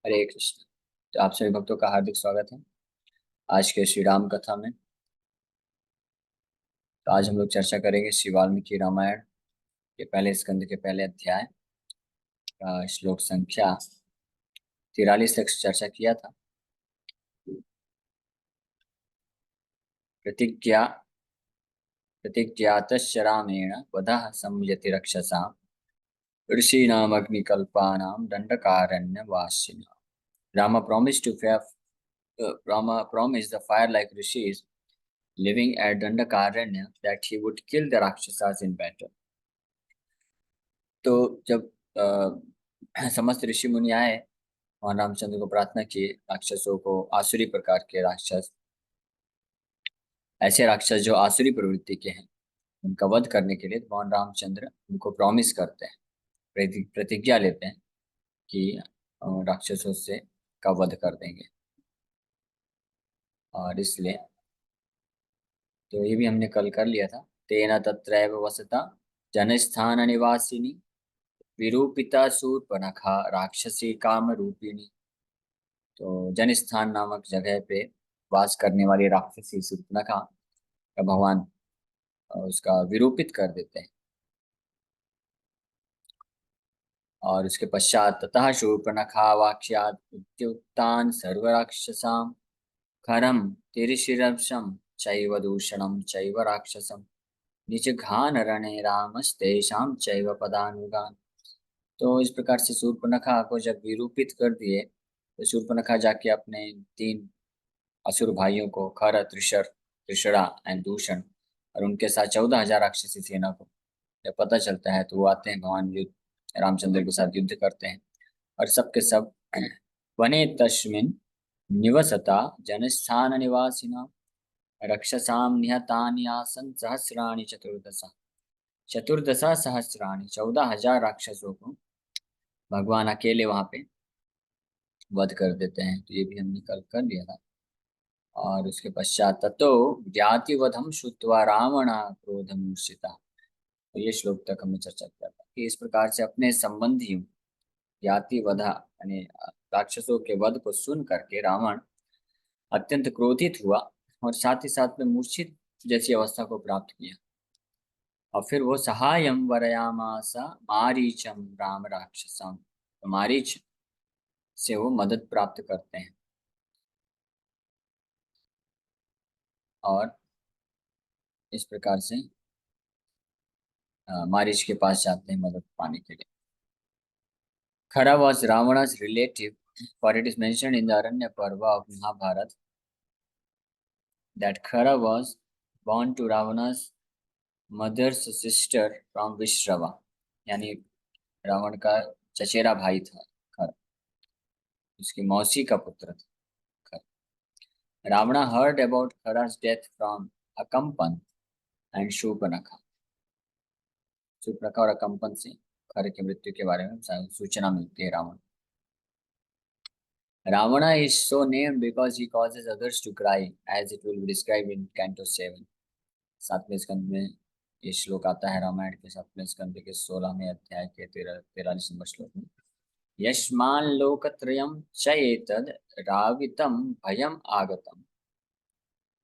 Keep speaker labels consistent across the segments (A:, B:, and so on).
A: हरे कृष्ण। तो आप सभी भक्तों का हार्दिक स्वागत है आज के श्री राम कथा में। तो आज हम लोग चर्चा करेंगे श्री वाल्मीकि रामायण के पहले स्कंद के पहले अध्याय का श्लोक संख्या 43 तक चर्चा किया था। प्रतिज्ञा प्रतिज्ञातश्च रामेण वधः संयति रक्षसा ऋषीणामग्निकल्पानां दंडकारण्यवासिनां। Rama promised the fire like rishis living at Dandakaranya that he would kill the Rakshasas in battle. तो जब समस्त ऋषि मुनि आए, भगवान रामचंद्र को प्रार्थना की राक्षसों को, आसुरी प्रकार के राक्षस, ऐसे राक्षस जो आसुरी प्रवृत्ति के हैं, उनका वध करने के लिए भगवान रामचंद्र उनको प्रॉमिस करते हैं, प्रतिज्ञा लेते हैं कि राक्षसों से का वध कर देंगे। और इसलिए तो ये भी हमने कल कर लिया था। तेना तत्रैव वसता जनस्थान निवासिनी विरूपिता शूर्पणखा राक्षसी काम रूपिणी। तो जनस्थान नामक जगह पे वास करने वाली राक्षसी शूर्पणखा का भगवान उसका विरूपित कर देते हैं। और उसके पश्चात ततः शूर्पणखा वाक्यात् उद्युक्तान् सर्वराक्षसां खरं तिरिशिरंशं चैव दूषणं चैव राक्षसं निजघान रणे रामस्तेषां चैव पदानुगान्। तो इस प्रकार से शूर्पणखा को जब विरूपित कर दिए तो शूर्पणखा जाके अपने 3 असुर भाइयों को, खर, त्रिशरा एंड दूषण, और उनके साथ 14,000 राक्षसी सेना को जब पता चलता है तो वो आते हैं, भगवान रामचंद्र के साथ युद्ध करते हैं। और सबके सब वने तस्मिन् निवसता जनस्थान निवासिना रक्षसां निहतानि आसन् सहस्राणि चतुर्दशा। 14,000 राक्षसों को भगवान अकेले वहां पे वध कर देते हैं। तो ये भी हमने कल कर लिया था। और उसके पश्चात ततो ज्ञाति वधम श्रुत्वा रावण क्रोधमूर्छिता। तो ये श्लोक तक हमने चर्चा किया था कि इस प्रकार से अपने संबंधियों ज्ञाति वधा यानी राक्षसों के वध को सुन करके रावण अत्यंत क्रोधित हुआ और साथ ही साथ में मूर्छित जैसी अवस्था को प्राप्त किया। और फिर वो सहायम वरयामास मारीचम राम राक्षसम। तो मारीच से वो मदद प्राप्त करते हैं और इस प्रकार से मारीच के पास जाते हैं मदद पाने के लिए। खरा was Ravana's relative, for it is mentioned in the Aranya Parva of Mahabharata that Khara was born to Ravana's mother's sister from Vishrava, यानी रावण का चचेरा भाई था खर, उसकी मौसी का पुत्र था खर। Ravana heard about Khara's death from Akampan and Shurpanakha। Shurpanakha और अकम्पन से खर की मृत्यु के बारे में सूचना मिलती है Ravan. Ravana is so named because he causes others to cry, as it will be described in Canto 7। 7वें स्कंद में ये श्लोक आता है रामायण के 7वें स्कंद के 16वें अध्याय के 43 नंबर श्लोक में। यस्मान् लोकत्रयं च एतद् रावितं भयम् आगतम्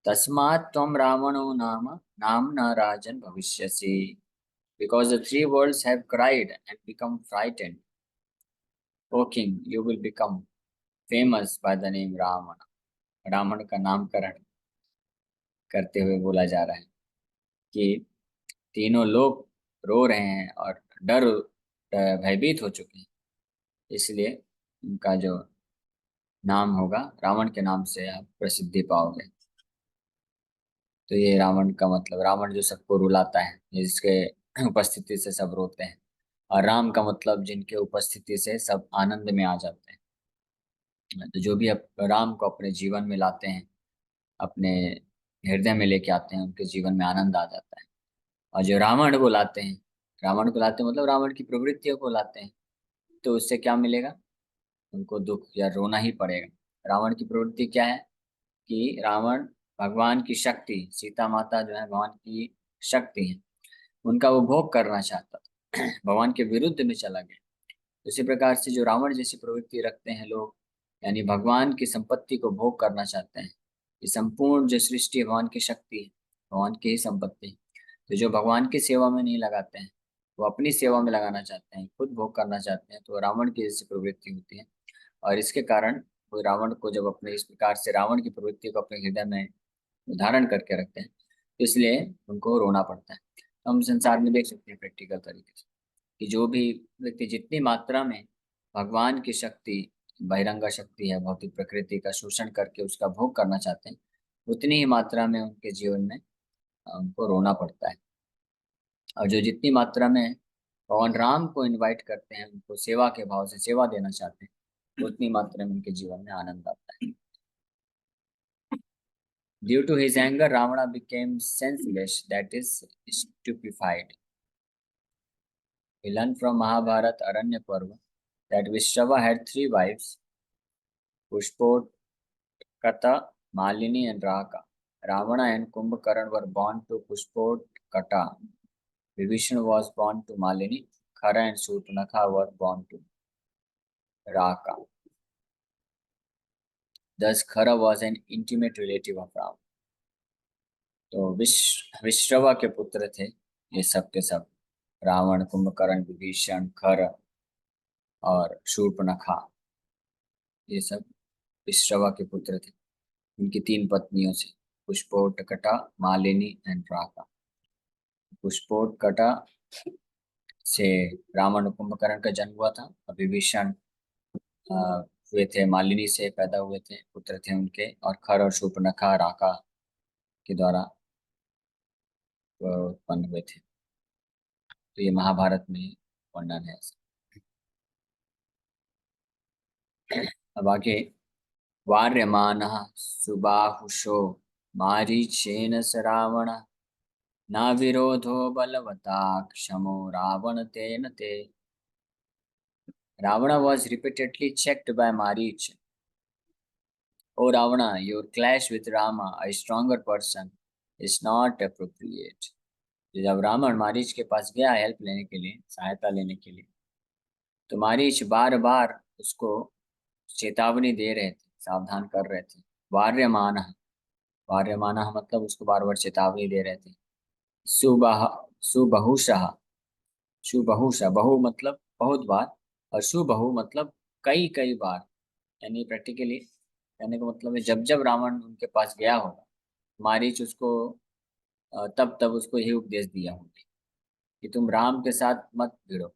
A: तस्मात् त्वं रावणो नाम्ना राजन् भविष्यसि। Because the 3 worlds have cried and become frightened, O king, you will become famous by the name Ravana। Ravan का नामकरण करते हुए बोला जा रहा है कि तीनों लोग रो रहे हैं और भयभीत हो चुके हैं, इसलिए उनका जो नाम होगा रावण के नाम से आप प्रसिद्धि पाओगे। तो ये रावण का मतलब, रावण जो सबको रुलाता है, जिसके उपस्थिति से सब रोते हैं। और राम का मतलब जिनके उपस्थिति से सब आनंद में आ जाते हैं। तो जो भी राम को अपने जीवन में लाते हैं, अपने हृदय में लेके आते हैं, उनके जीवन में आनंद आ जाता है। और जो रावण को लाते हैं मतलब रावण की प्रवृत्तियों को लाते हैं, तो उससे क्या मिलेगा? उनको दुख या रोना ही पड़ेगा। रावण की प्रवृत्ति क्या है कि रावण भगवान की शक्ति, सीता माता जो है भगवान की शक्ति है, उनका वो भोग करना चाहता था, भगवान के विरुद्ध में चला गया। इसी प्रकार से जो रावण जैसी प्रवृत्ति रखते हैं लोग, यानी भगवान की संपत्ति को भोग करना चाहते हैं। ये संपूर्ण जो सृष्टि है भगवान की शक्ति है, भगवान की ही संपत्ति है। तो जो भगवान की सेवा में नहीं लगाते हैं वो अपनी सेवा में लगाना चाहते हैं, खुद भोग करना चाहते हैं, तो रावण की जैसी प्रवृत्ति होती है। और इसके कारण वो रावण को जब अपने इस प्रकार से रावण की प्रवृत्ति को अपने हृदय में धारण करके रखते हैं तो इसलिए उनको रोना पड़ता है। तो हम संसार में देख सकते हैं प्रैक्टिकल तरीके से कि जो भी व्यक्ति जितनी मात्रा में भगवान की शक्ति, बहिरंगा शक्ति है, भौतिक प्रकृति का शोषण करके उसका भोग करना चाहते हैं, उतनी ही मात्रा में उनके जीवन में उनको रोना पड़ता है। और जो जितनी मात्रा में भगवान राम को इनवाइट करते हैं, उनको सेवा के भाव से सेवा देना चाहते हैं, उतनी मात्रा में उनके जीवन में आनंद आता है। Due to his anger, Ravana became senseless, that is, stupefied. We learn from Mahabharata Aranya Parva that Vishrava had three wives, Pushpot, Kata, Malini, and Raka. Ravana and Kumbhakarna were born to Pushpot, Kata. Vibhishana was born to Malini. Khara and Surpanakha were born to Raka. Thus, Khara was an intimate relative of Ram. तो विश्रवा के पुत्र थे ये सब के सब, रावण, कुंभकर्ण, विभीषण, खर और शूर्पणखा, ये सब विश्रवा के पुत्र थे। उनकी तीन पत्नियों से, पुष्पोटकटा, मालिनी एंड राका। पुष्पोटकटा से रावण और कुंभकर्ण का जन्म हुआ था। और विभीषण हुए थे, मालिनी से पैदा हुए थे, पुत्र थे उनके। और खर और शूर्पणखा राका के द्वारा उत्पन्न हुए थे। तो ये महाभारत में वर्णन है। अब आगे, वार्यमानः सुबाहुशो मारीचेन स रावणः न विरोधो बलवता क्षमो रावण तेन ते। Ravana was repeatedly checked by Marich. O Ravana, your clash with Rama, a stronger person, is not appropriate. जब रावण मारीच के पास गया हेल्प लेने के लिए, सहायता लेने के लिए, तो मारीच बार बार उसको चेतावनी दे रहे थे, सावधान कर रहे थे। वार्यमान, वार्यमाना मतलब उसको बार बार चेतावनी दे रहे थे। सुबह, सुबहुशः, सुबहुशः, बहु मतलब बहुत बार, और सुबहु मतलब कई कई बार। यानी प्रैक्टिकली कहने का मतलब है जब जब रावण उनके पास गया होगा, मारीच उसको तब तब उसको यही उपदेश दिया होगा कि तुम राम के साथ मत भिड़ो,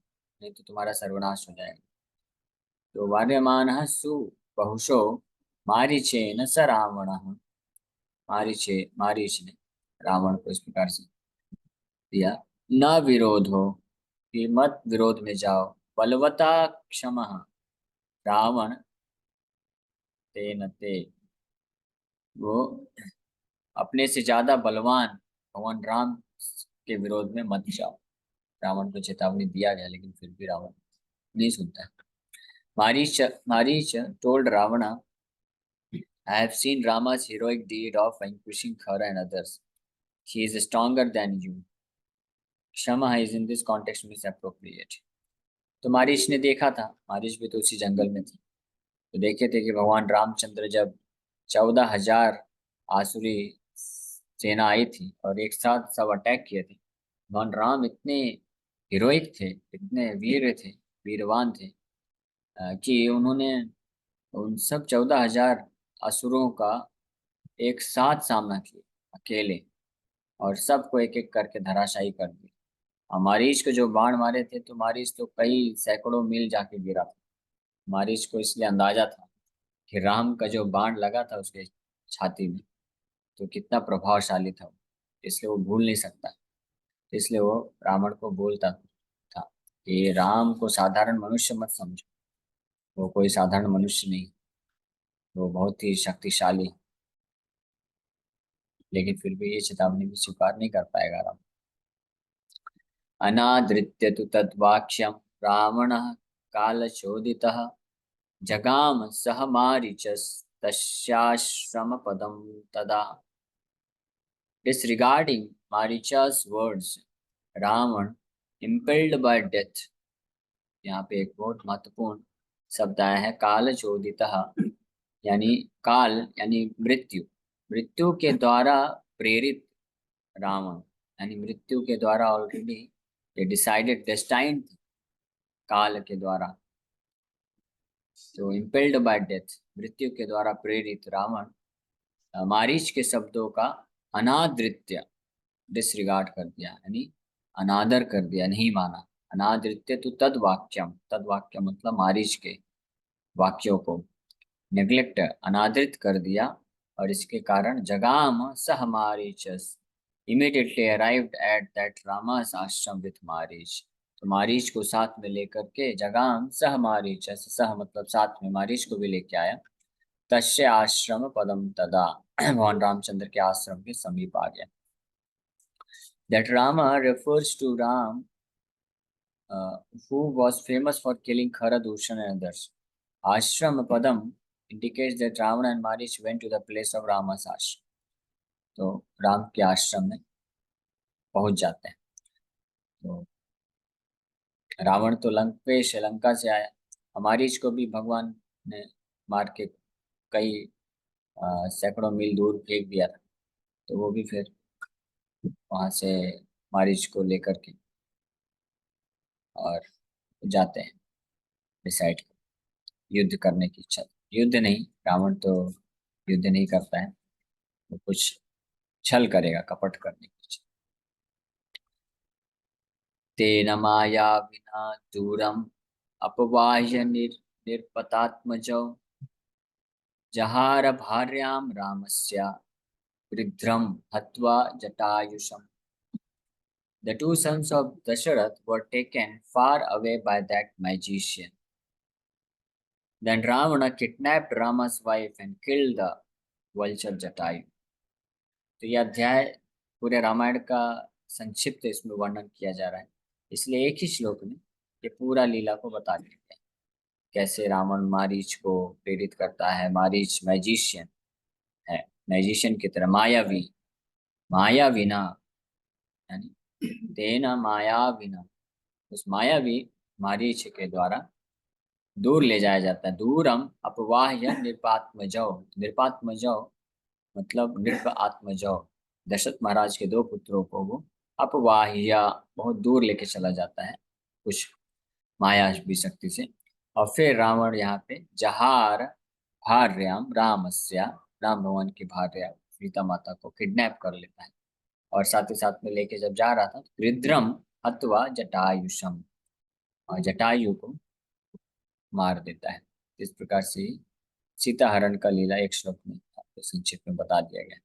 A: नहीं तो तुम्हारा सर्वनाश हो जाएगा। तो वार्यमान सुबहुशो मारीचेन स रावण, मारीच ने रावण को इस प्रकार से दिया, न विरोध हो कि मत विरोध में जाओ, बलवता क्षम रावण तेन ते, वो अपने से ज्यादा बलवान भगवान राम के विरोध में मत जाओ। रावण को चेतावनी दिया गया लेकिन फिर भी रावण नहीं सुनता है। Marich told Ravana, I have seen Rama's heroic deed of vanquishing Khara and others. He is stronger than you. Shama is in this context misappropriate. तो मारीच ने देखा था, मारीच भी तो उसी जंगल में थे, तो देखे थे कि भगवान रामचंद्र जब 14,000 आसुरी सेना आई थी और एक साथ सब अटैक किए थे, भगवान राम इतने हीरोइक थे, इतने वीर थे, वीरवान थे कि उन्होंने उन सब 14,000 असुरों का एक साथ सामना किया अकेले, और सबको एक एक करके धराशायी कर दिया। और मारीच को जो बाण मारे थे तो मारीच तो कई सैकड़ों मील जाके गिरा था। मारीच को इसलिए अंदाजा था कि राम का जो बाण लगा था उसके छाती में तो कितना प्रभावशाली था, इसलिए वो भूल नहीं सकता। इसलिए वो रावण को बोलता था कि राम को साधारण मनुष्य मत समझो, वो कोई साधारण मनुष्य नहीं, वो बहुत ही शक्तिशाली। लेकिन फिर भी ये चेतावनी भी स्वीकार नहीं कर पाएगा राम। अनादृत्य तु तद्वाक्यम रावणः कालचोदितः जगाम सह मारीचस्तस्याश्रमपदं तदा। Disregarding Maricha's words, Ravan, impelled by death, यहाँ पे एक बहुत महत्वपूर्ण शब्द आया है, काल चोदितः, यानी काल यानी मृत्यु, मृत्यु के द्वारा प्रेरित रावण, यानी मृत्यु के द्वारा ऑलरेडी ये डिसाइडेड डेस्टाइंड काल के द्वारा, तो इम्पेल्ड बाय डेथ, मृत्यु के द्वारा प्रेरित रावण मारीच के शब्दों का अनादृत्य, डिसरिगार्ड कर दिया, यानी अनादर कर दिया, नहीं माना। अनादृत्य तो तद वाक्यम, तद वाक्य मतलब मारीच के वाक्यों को नेग्लेक्ट, अनादृत कर दिया, और इसके कारण जगाम सह मारीचस इमीडिएटली अराइव्ड एट दैट रामास आश्रम विथ मारीच। तो मारीच को साथ में लेकर के जगाम सह मारीचस, सह मतलब साथ में, मारीच को भी लेके आया। तस्य आश्रम पदम तदा भगवान रामचंद्र के आश्रम के समीप आ गया। That Rama refers to Ram, who was famous for killing Kharadushan and others. Ashram Padam indicates that Ravana and Marich went to the place of Rama's ashram. तो राम के आश्रम में पहुंच जाते हैं। तो रावण तो लंकेश लंका से आया, मारीच को भी भगवान ने मार के कई सैकड़ों मील दूर फेंक दिया था। तो वो भी फिर वहां से मारीच को लेकर के और जाते हैं, डिसाइड युद्ध करने की इच्छा। युद्ध नहीं, रावण तो युद्ध नहीं करता है, वो कुछ छल करेगा, कपट करने की इच्छा। तेन माया विना दूरम अपवाह्य निर्पतात्मजौ जहार भार्याम रामस्य वृद्रम हत्वा जटायुषम। The two sons of Dasharath were taken far away by that magician. Then Ravana kidnapped Rama's wife and killed the vulture Jatayu. तो यह अध्याय पूरे रामायण का संक्षिप्त इसमें वर्णन किया जा रहा है, इसलिए एक ही श्लोक में ये पूरा लीला को बता देते हैं, कैसे रावण मारीच को प्रेरित करता है। मारीच मैजिशियन है, मैजिशियन की तरह मायावी, माया विना, यानी तेना माया विना, उस मायावी मारीच के द्वारा दूर ले जाया जाता है। दूरम अपवाह्य निरपात्मजौ, निरपात्मजौ मतलब नृप आत्मजौ, दशरथ महाराज के दो पुत्रों को वो अपवाह्य बहुत दूर लेके चला जाता है कुछ माया भी शक्ति से। और फिर रावण यहाँ पे जहार भार्याम रामस्या, राम भगवान की भार्या सीता माता को किडनैप कर लेता है, और साथ ही साथ में लेके जब जा रहा था रुद्रम अथवा जटायुषम, और जटायु को मार देता है। इस प्रकार से सीता हरण का लीला एक श्लोक में आपको संक्षिप्त में बता दिया गया।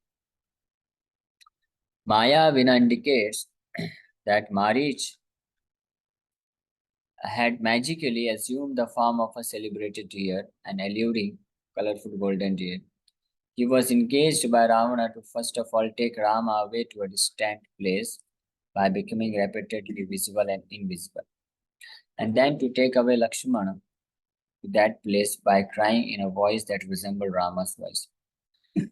A: Maya Vina indicates that Marich had magically assumed the form of a celebrated deer, an alluring, colorful golden deer. He was engaged by Ravana to first of all take Rama away to a distant place by becoming repeatedly visible and invisible, and then to take away Lakshmana to that place by crying in a voice that resembled Rama's voice.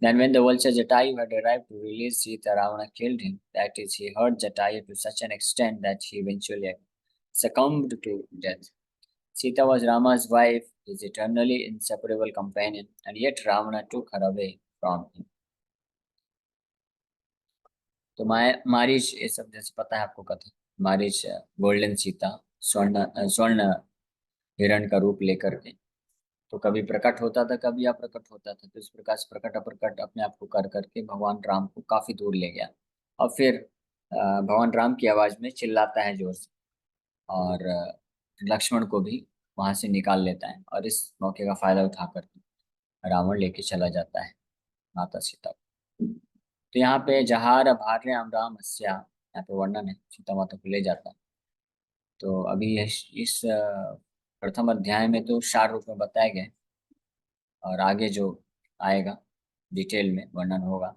A: Then when the vulture Jatayu had arrived to release Sita, Ravana killed him. That is, he hurt Jatayu to such an extent that he eventually succumbed to death. Sita was Rama's wife, his eternally inseparable companion, and yet Ravana took her away from him. तो मारीच, ये सब जैसे पता है आपको कथा, Marich golden Sita स्वर्ण स्वर्ण हिरण का रूप लेकर के तो कभी प्रकट होता था, कभी अप्रकट होता था। तो इस प्रकार से प्रकट अप्रकट अपने आप को कर करके भगवान राम को काफी दूर ले गया, और फिर भगवान राम की आवाज में चिल्लाता है जोर से, और लक्ष्मण को भी वहां से निकाल लेता है, और इस मौके का फायदा उठा कर रावण लेके चला जाता है माता सीता को। तो यहाँ पे जहार भार्याम राम अस्या, यहाँ पे वर्णन है, सीता माता को ले जाता है। तो अभी इस प्रथम अध्याय में तो सार रूप में बताया गया, और आगे जो आएगा डिटेल में वर्णन होगा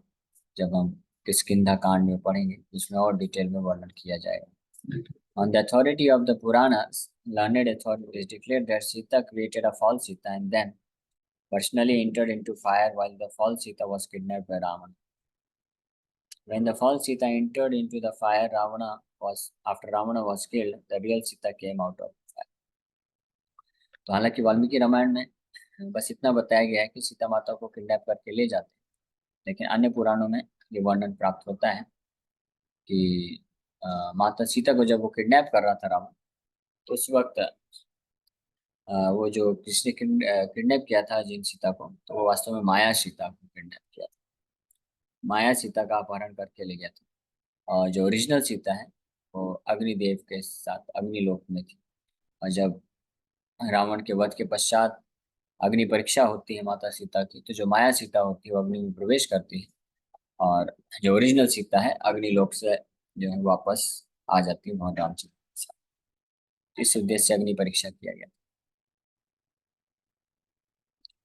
A: जब हम किष्किंधा कांड में पढ़ेंगे, उसमें और डिटेल में वर्णन किया जाएगा। On the authority of the Puranas, learned authorities declared that Sita created a false Sita and then personally entered into fire while the false Sita was kidnapped by Ravana. When the false Sita entered into the fire, after Ravana was killed, the real Sita came out of the fire. तो हालांकि वाल्मीकि रामायण में बस इतना बताया गया है कि सीता माता को किडनैप करके ले जाते हैं। लेकिन अन्य पुराणों में ये वर्णन प्राप्त होता है कि माता सीता को जब वो किडनैप कर रहा था रावण, तो उस वक्त वो जो किसने किडनैप किया था जिन सीता को, तो वो वास्तव में माया सीता को किडनैप किया था। माया सीता का अपहरण करके ले गया था। और जो ओरिजिनल सीता है वो अग्निदेव के साथ अग्निलोक में थी। और जब रावण के वध के पश्चात अग्नि परीक्षा होती है माता सीता की, तो जो माया सीता होती है वो अग्नि में प्रवेश करती है। और जो ओरिजिनल सीता है अग्निलोक से जो है वापस आ जाती है भगवान रामचंद्र के साथ। तो इस उद्देश्य से अग्नि परीक्षा किया गया।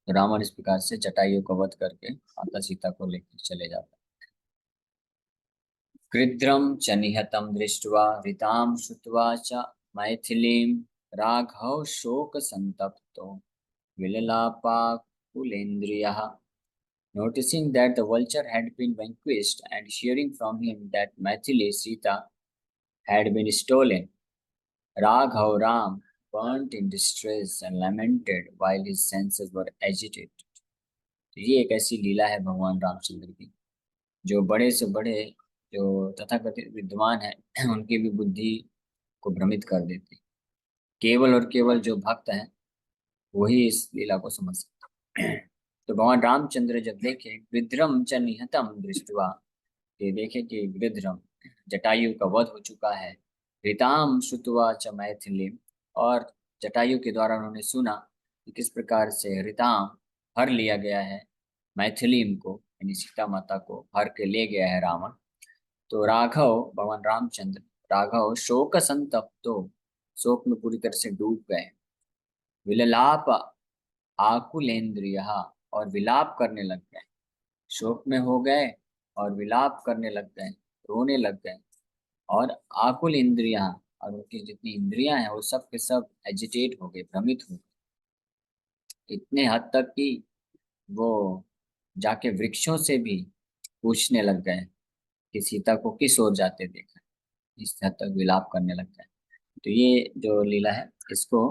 A: तो रावण इस प्रकार से जटायु को वध करके माता सीता को लेकर चले जाता है। कृद्रम च निहतं दृष्ट्वा ऋतां श्रुत्वा च मैथिलीं राघव शोक संतप्तो विललापाकुलेन्द्रियः. Noticing that the vulture had been vanquished and hearing from him that Maithili Sita had been stolen, Raghav Ram burnt in distress and lamented while his senses were agitated. तो ये एक ऐसी लीला है भगवान रामचंद्र की, जो बड़े से बड़े जो तथाकथित विद्वान है उनकी भी बुद्धि को भ्रमित कर देती। केवल और केवल जो भक्त हैं वही इस लीला को समझ सकते हैं। तो भगवान रामचंद्र जब देखे विद्रम च निहतम दृष्टवा, ये देखे कि विद्रम जटायु का वध हो चुका है, ऋताम श्रुत्वा च मैथिली, और जटायु के द्वारा उन्होंने सुना कि किस प्रकार से ऋताम हर लिया गया है, मैथिलीम को यानी सीता माता को हर के ले गया है रावण। तो राघव भगवान रामचंद्र राघव शोक संतप्तो, शोक में पूरी तरह से डूब गए। विललाप आकुलेन्द्रिय, और विलाप करने लग गए, शोक में हो गए और विलाप करने लग गए, रोने लग गए। और आकुल इंद्रियां, और उनकी जितनी इंद्रियां हैं वो सब के सब एजिटेट हो गए, भ्रमित हो गए, इतने हद तक कि वो जाके वृक्षों से भी पूछने लग गए कि सीता को किस ओर जाते देखा। इस हद तक विलाप करने लग गए। तो ये जो लीला है इसको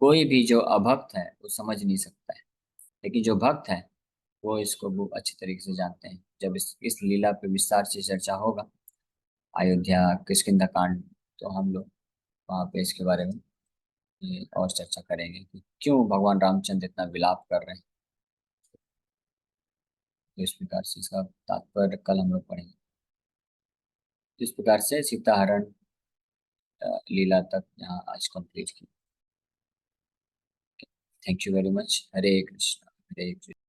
A: कोई भी जो अभक्त है वो समझ नहीं सकता है, लेकिन जो भक्त है वो इसको बहुत अच्छी तरीके से जानते हैं। जब इस लीला पे विस्तार से चर्चा होगा, अयोध्या किष्किंधा कांड, तो हम लोग वहाँ पे इसके बारे में ये और चर्चा करेंगे कि क्यों भगवान रामचंद्र इतना विलाप कर रहे हैं। तो इस प्रकार से इसका तात्पर्य कल हम लोग पढ़ेंगे। तो इस प्रकार से सीता हरण लीला तक यहाँ आज कंप्लीट की। Thank you very much. Hare Krishna Hare Krishna.